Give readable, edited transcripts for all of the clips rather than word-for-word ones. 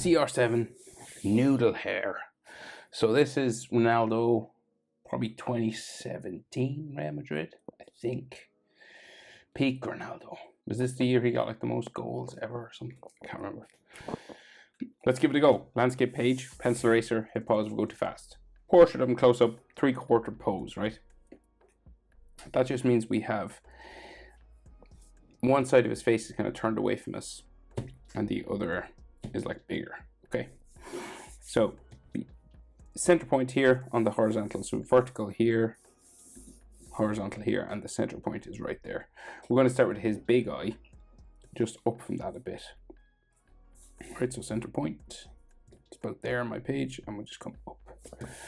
CR7 Noodle hair. So this is Ronaldo, probably 2017 Real Madrid, I think. Peak Ronaldo. Was this the year he got like the most goals ever or something? I can't remember. Let's give it a go. Landscape page, pencil eraser, hit pause if we go too fast. Portrait of him close up, 3/4 pose, right? That just means we have one side of his face is kind of turned away from us and the other is like bigger, okay? So center point here on the horizontal, so vertical here, horizontal here, and the center point is right there. We're going to start with his big eye, just up from that a bit. Right, so center point, it's about there on my page, and we'll just come up.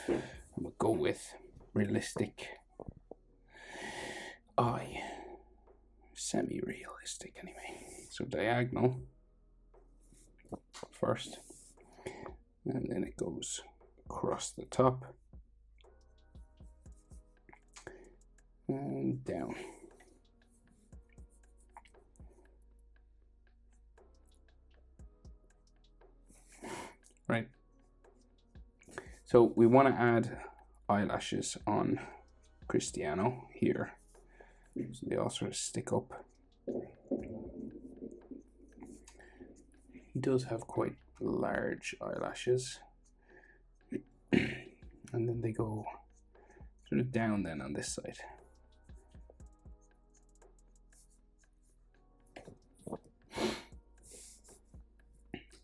And we'll go with realistic eye, semi-realistic anyway. So diagonal first, and then it goes across the top and down. Right. So we want to add eyelashes on Cristiano here. So they all sort of stick up. He does have quite large eyelashes. And then they go sort of down then on this side.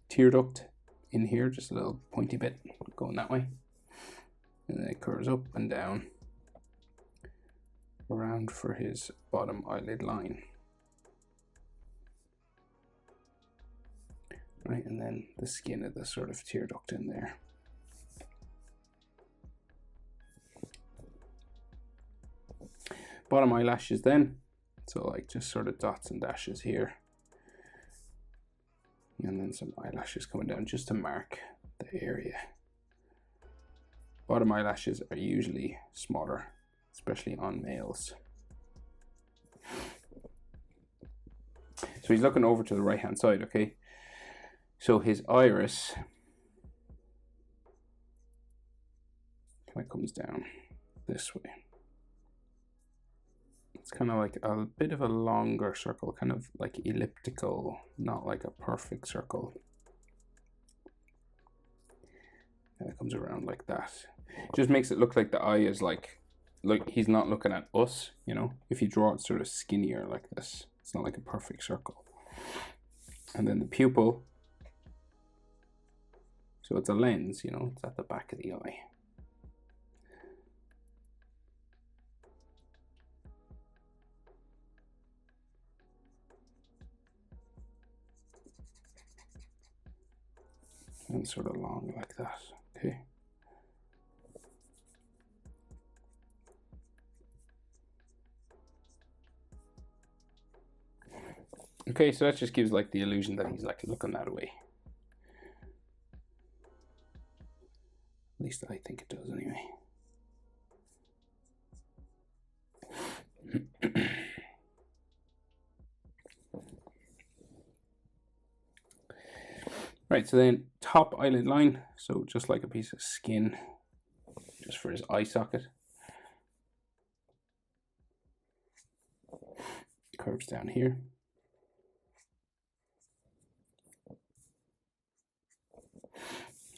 Tear duct in here, just a little pointy bit going that way. And then it curves up and down around for his bottom eyelid line. Right, and then the skin of the sort of tear duct in there. Bottom eyelashes then, so like just sort of dots and dashes here. And then some eyelashes coming down just to mark the area. Bottom eyelashes are usually smaller, especially on males. So he's looking over to the right hand side, okay? So his iris kind of comes down this way. It's kind of like a bit of a longer circle, kind of like elliptical, not like a perfect circle. And it comes around like that. Just makes it look like the eye is like he's not looking at us, you know? If you draw it sort of skinnier like this, it's not like a perfect circle. And then the pupil, so it's a lens, you know, it's at the back of the eye. And sort of long like that, okay? Okay, so that just gives like the illusion that he's like looking that way. At least I think it does anyway. Right, so then top eyelid line, so just like a piece of skin, just for his eye socket. Curves down here.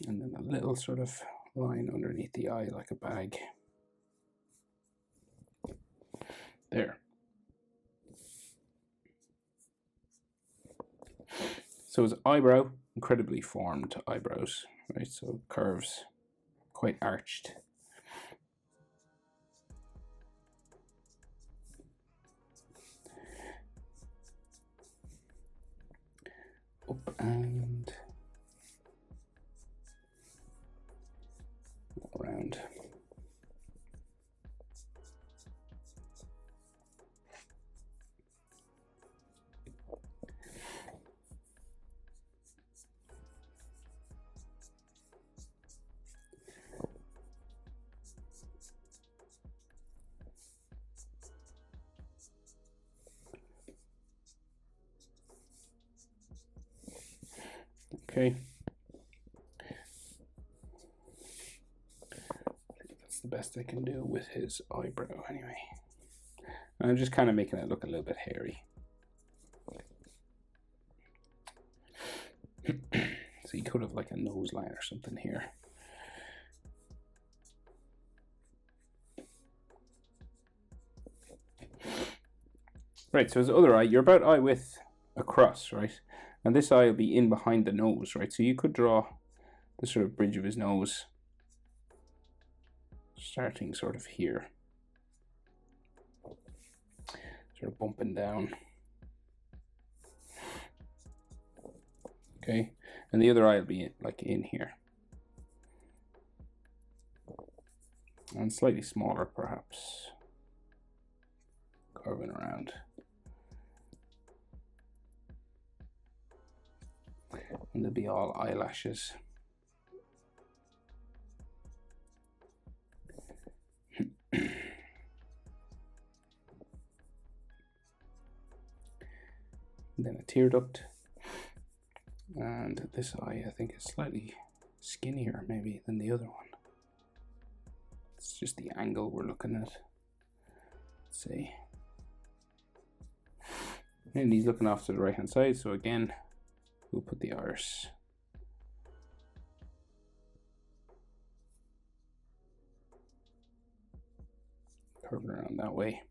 And then a little sort of line underneath the eye like a bag. There. So his eyebrow, incredibly formed eyebrows, right? So curves, quite arched. Up and around. Okay. that's the best I can do with his eyebrow anyway. I'm just kind of making it look a little bit hairy. So you could have like a nose line or something here. Right, so his other eye, you're about eye width across, right? And this eye will be in behind the nose, right? So you could draw the sort of bridge of his nose starting sort of here. Sort of bumping down. Okay, and the other eye will be like in here. And slightly smaller perhaps. Curving around. And they'll be all eyelashes. And then a tear duct. And this eye I think is slightly skinnier maybe than the other one. It's just the angle we're looking at. Let's see. And he's looking off to the right hand side, so again we'll put the iris. Curve it around that way.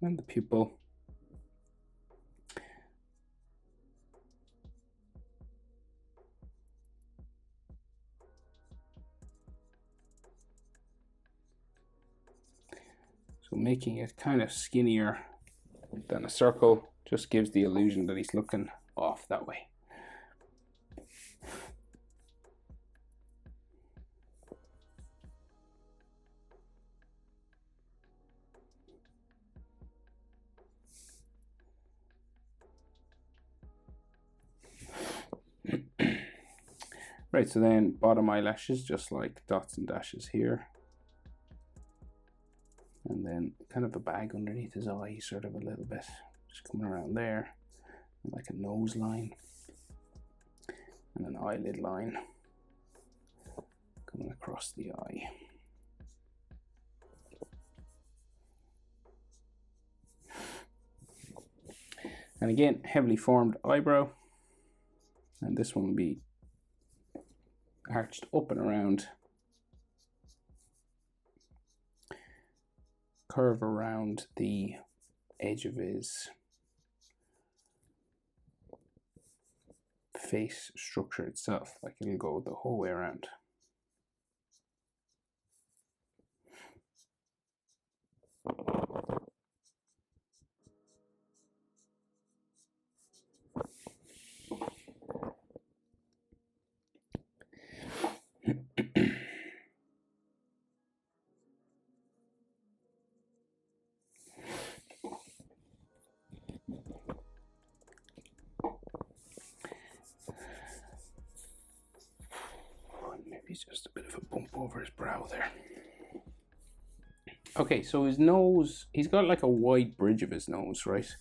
And the pupil. So making it kind of skinnier than a circle just gives the illusion that he's looking off that way. Right, so then bottom eyelashes just like dots and dashes here. And then kind of a bag underneath his eye, sort of a little bit, just coming around there, and like a nose line, and an eyelid line coming across the eye. And again, heavily formed eyebrow, and this one will be arched up and around. Curve around the edge of his face structure itself, like it'll go the whole way around. Maybe just a bit of a bump over his brow there. Okay, so his nose, he's got like a wide bridge of his nose, right?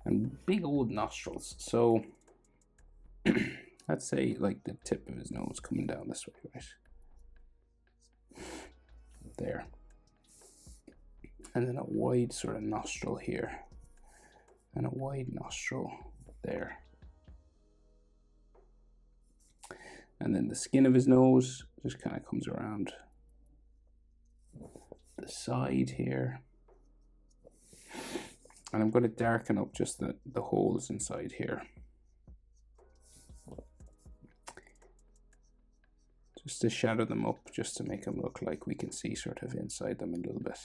And big old nostrils. So let's say like the tip of his nose coming down this way, right? There. And then a wide sort of nostril here. And a wide nostril there. And then the skin of his nose just kind of comes around the side here. And I'm going to darken up just the holes inside here. Just to shadow them up, just to make them look like we can see sort of inside them a little bit.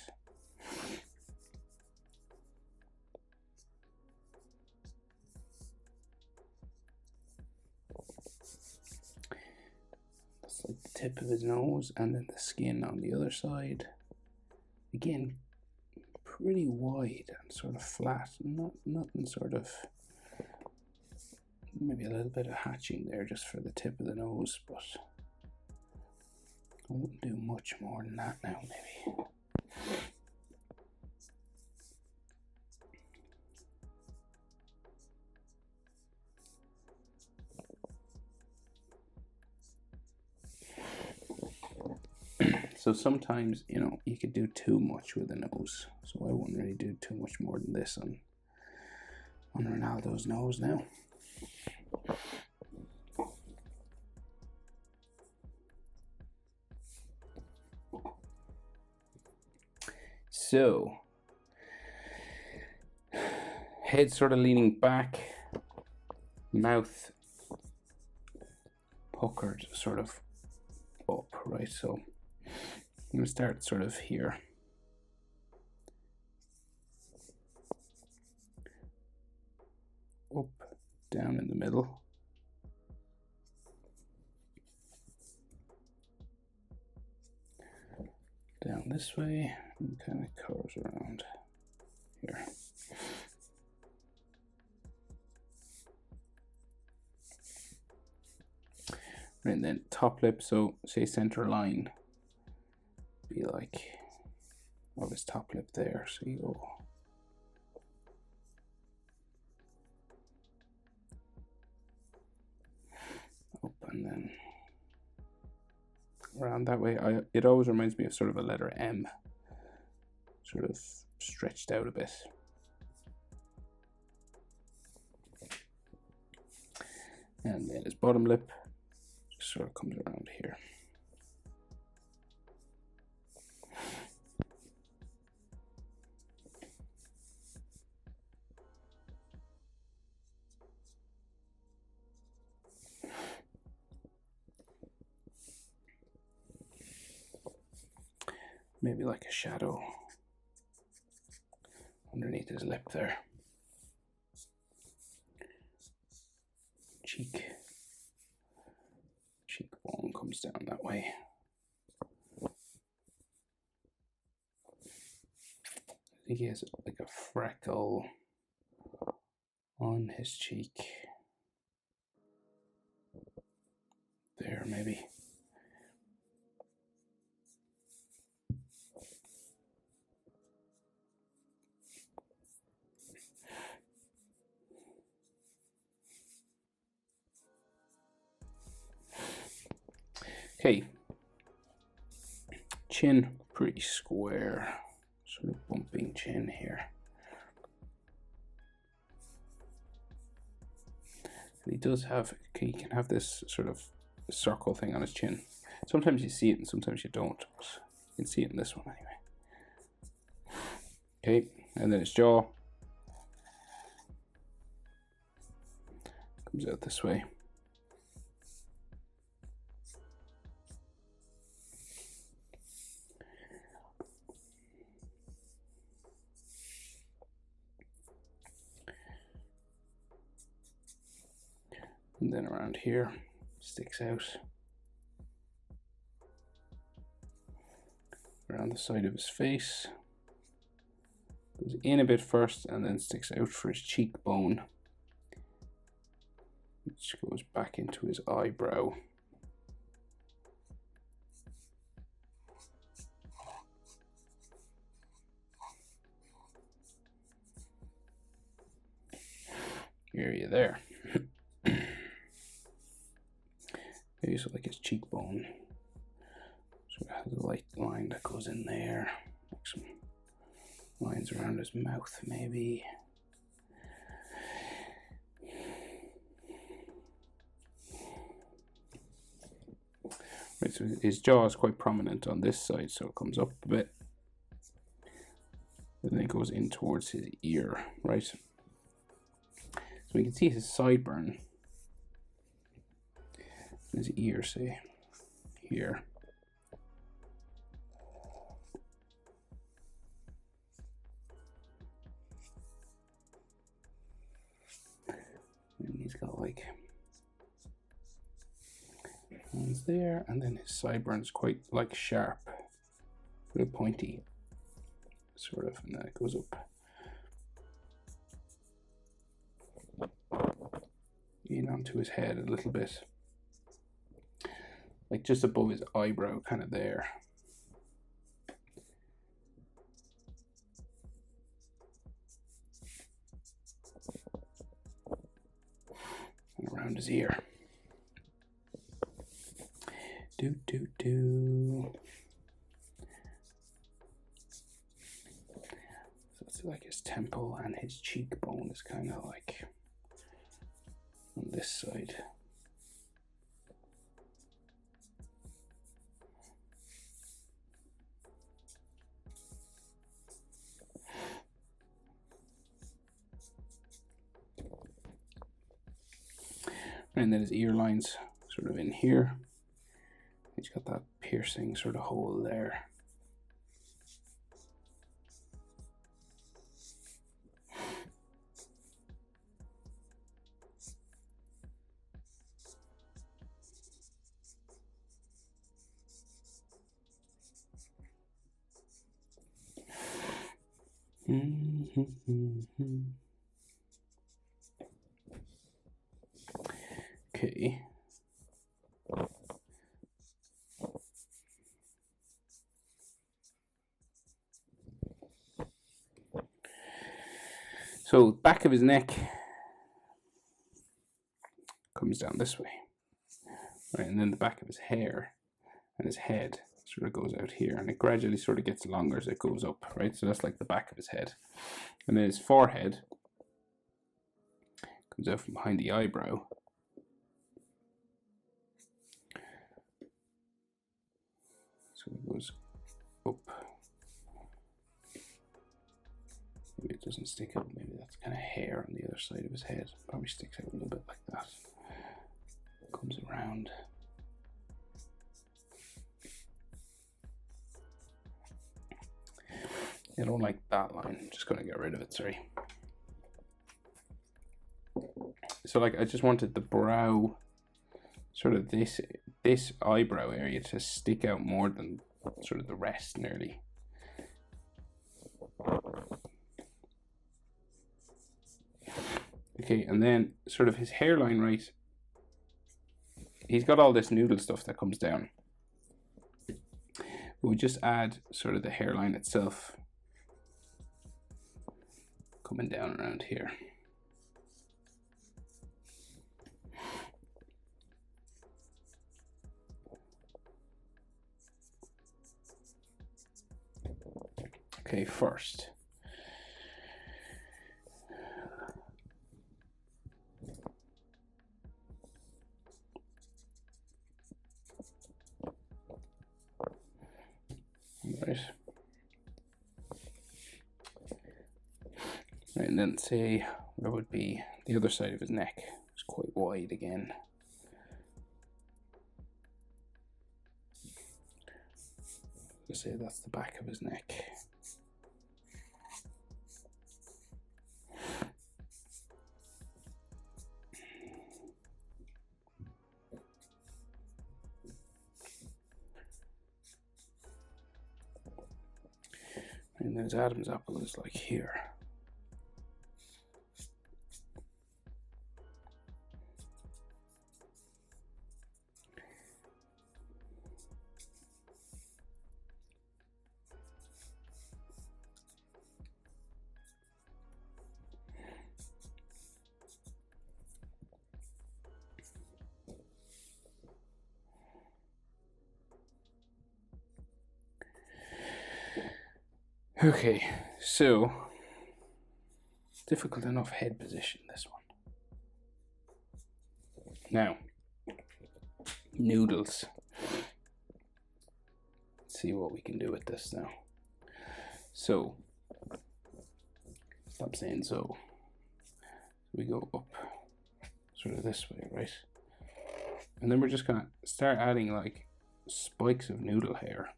Like the tip of his nose, and then the skin on the other side. Again, pretty wide and sort of flat, nothing sort of, maybe a little bit of hatching there just for the tip of the nose, but I wouldn't do much more than that now, maybe. So sometimes, you know, you could do too much with the nose. So I wouldn't really do too much more than this on Ronaldo's nose now. So, head sort of leaning back, mouth puckered sort of up, right? So I'm going to start sort of here. Up, down in the middle. Down this way, and kind of curves around here. And then top lip, so say center line, be like of his top lip there. So you go up and then around that way. It always reminds me of sort of a letter M, sort of stretched out a bit. And then his bottom lip just sort of comes around here. Maybe like a shadow underneath his lip there. Cheekbone comes down that way. I think he has like a freckle on his cheek. There, maybe. Okay, chin pretty square, sort of bumping chin here. And he does have, he can have this sort of circle thing on his chin. Sometimes you see it and sometimes you don't. You can see it in this one anyway. Okay, and then his jaw comes out this way. And then around here, sticks out. Around the side of his face. Goes in a bit first and then sticks out for his cheekbone, which goes back into his eyebrow. Area there. Maybe so like his cheekbone. So it has a light line that goes in there. Like some lines around his mouth, maybe. Right, so his jaw is quite prominent on this side, so it comes up a bit. And then it goes in towards his ear, right? So we can see his sideburn. His ear, say, here. And he's got like ones there, and then his sideburns quite like sharp, a bit pointy, sort of, and then it goes up in onto his head a little bit, like just above his eyebrow, kind of there. And around his ear. So like his temple and his cheekbone is kind of like on this side. And then his ear lines sort of in here. He's got that piercing sort of hole there. Okay. So back of his neck comes down this way, right, and then the back of his hair and his head sort of goes out here, and it gradually sort of gets longer as it goes up, right? So that's like the back of his head, and then his forehead comes out from behind the eyebrow. So it goes up. Maybe it doesn't stick out. Maybe that's kind of hair on the other side of his head. Probably sticks out a little bit like that. Comes around. I don't like that line. I'm just going to get rid of it, sorry. So like I just wanted the brow, sort of this eyebrow area to stick out more than sort of the rest nearly. Okay, and then sort of his hairline, right? He's got all this noodle stuff that comes down. We just add sort of the hairline itself coming down around here. Okay, first. Right. Right, and then say where would be the other side of his neck. It's quite wide again. Let's say that's the back of his neck. And then his Adam's apple is like here. Okay, so difficult enough head position, this one. Now, noodles. Let's see what we can do with this now. So, stop saying so. We go up sort of this way, right? And then we're just gonna start adding like spikes of noodle hair.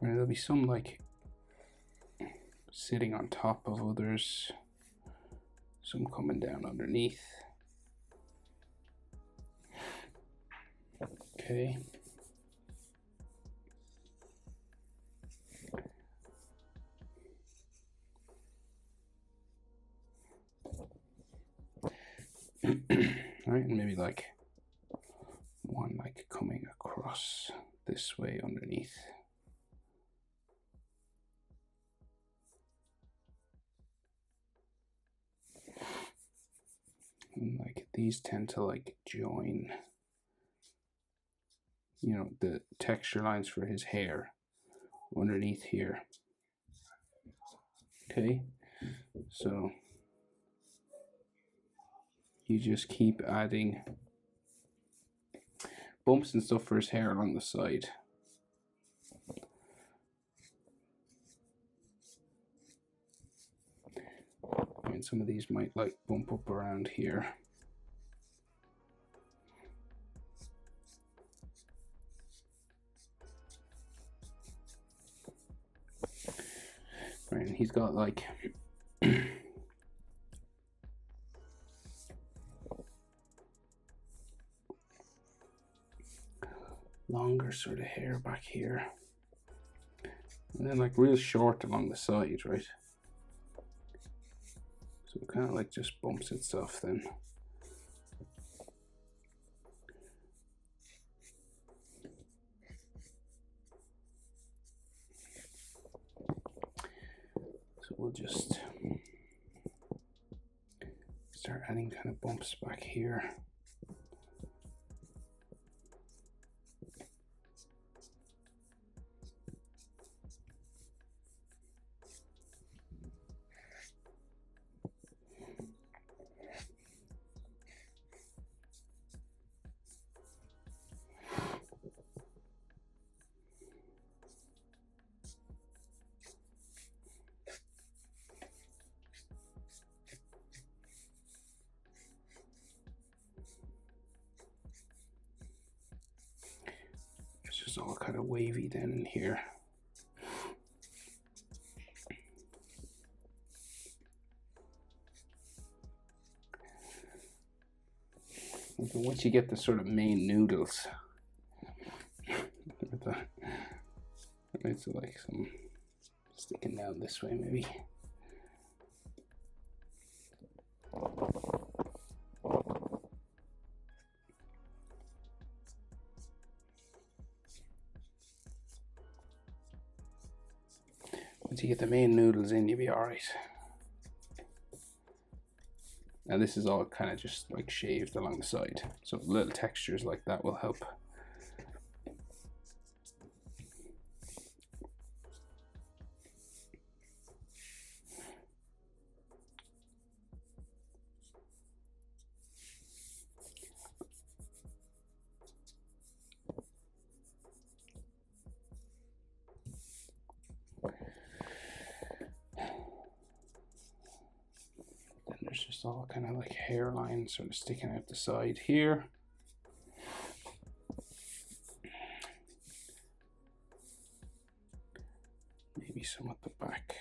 Right, there'll be some like sitting on top of others, some coming down underneath. Okay. Right, and maybe like one like coming across this way underneath. And like these tend to like join, you know, the texture lines for his hair underneath here. Okay, so you just keep adding bumps and stuff for his hair along the side. I mean, some of these might like bump up around here. Right, and he's got like longer sort of hair back here, and then like real short along the side, right? So it kind of like just bumps itself then. So we'll just start adding kind of bumps back here. It's just all kind of wavy then in here. And once you get the sort of main noodles, it's like some sticking down this way maybe. Once you get the main noodles in, you'll be alright. Now this is all kind of just like shaved along the side, so little textures like that will help. There's just all kind of like hairline sort of sticking out the side here. Maybe some at the back.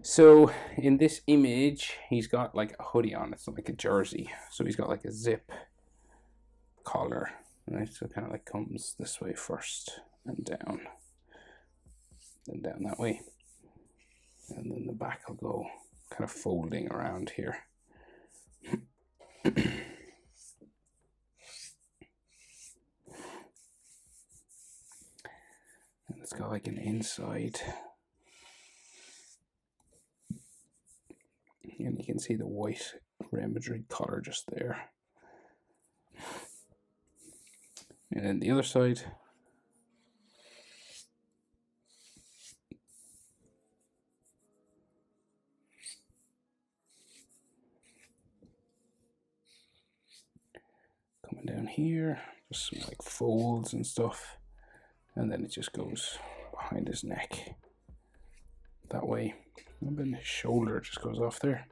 So in this image, he's got like a hoodie on. It's like a jersey. So he's got like a zip collar, right? So it kind of like comes this way first and down, then down that way. And then the back will go kind of folding around here. And it's got like an inside. And you can see the white Real Madrid color just there. And then the other side. Coming down here, just some like folds and stuff. And then it just goes behind his neck that way. And then his shoulder just goes off there.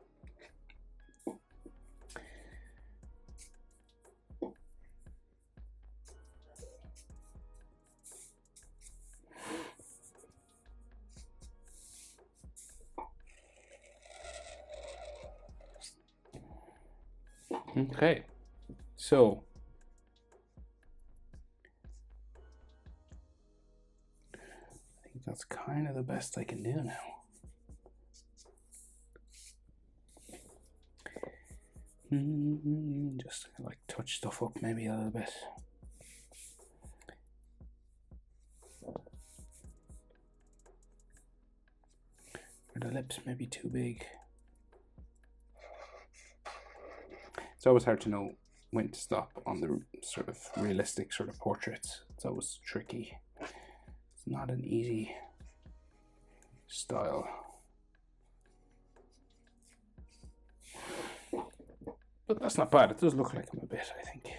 Okay, so I think that's kind of the best I can do now. Just like touch stuff up maybe a little bit. Or the lips maybe too big. It's always hard to know when to stop on the sort of realistic sort of portraits. It's always tricky. It's not an easy style. But that's not bad. It does look like him a bit, I think.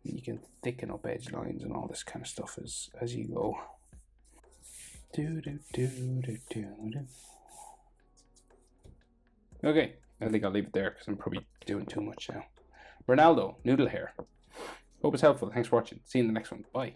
You can thicken up edge lines and all this kind of stuff as you go. Okay, I think I'll leave it there because I'm probably doing too much now. Ronaldo, noodle hair. Hope it's helpful. Thanks for watching. See you in the next one. Bye.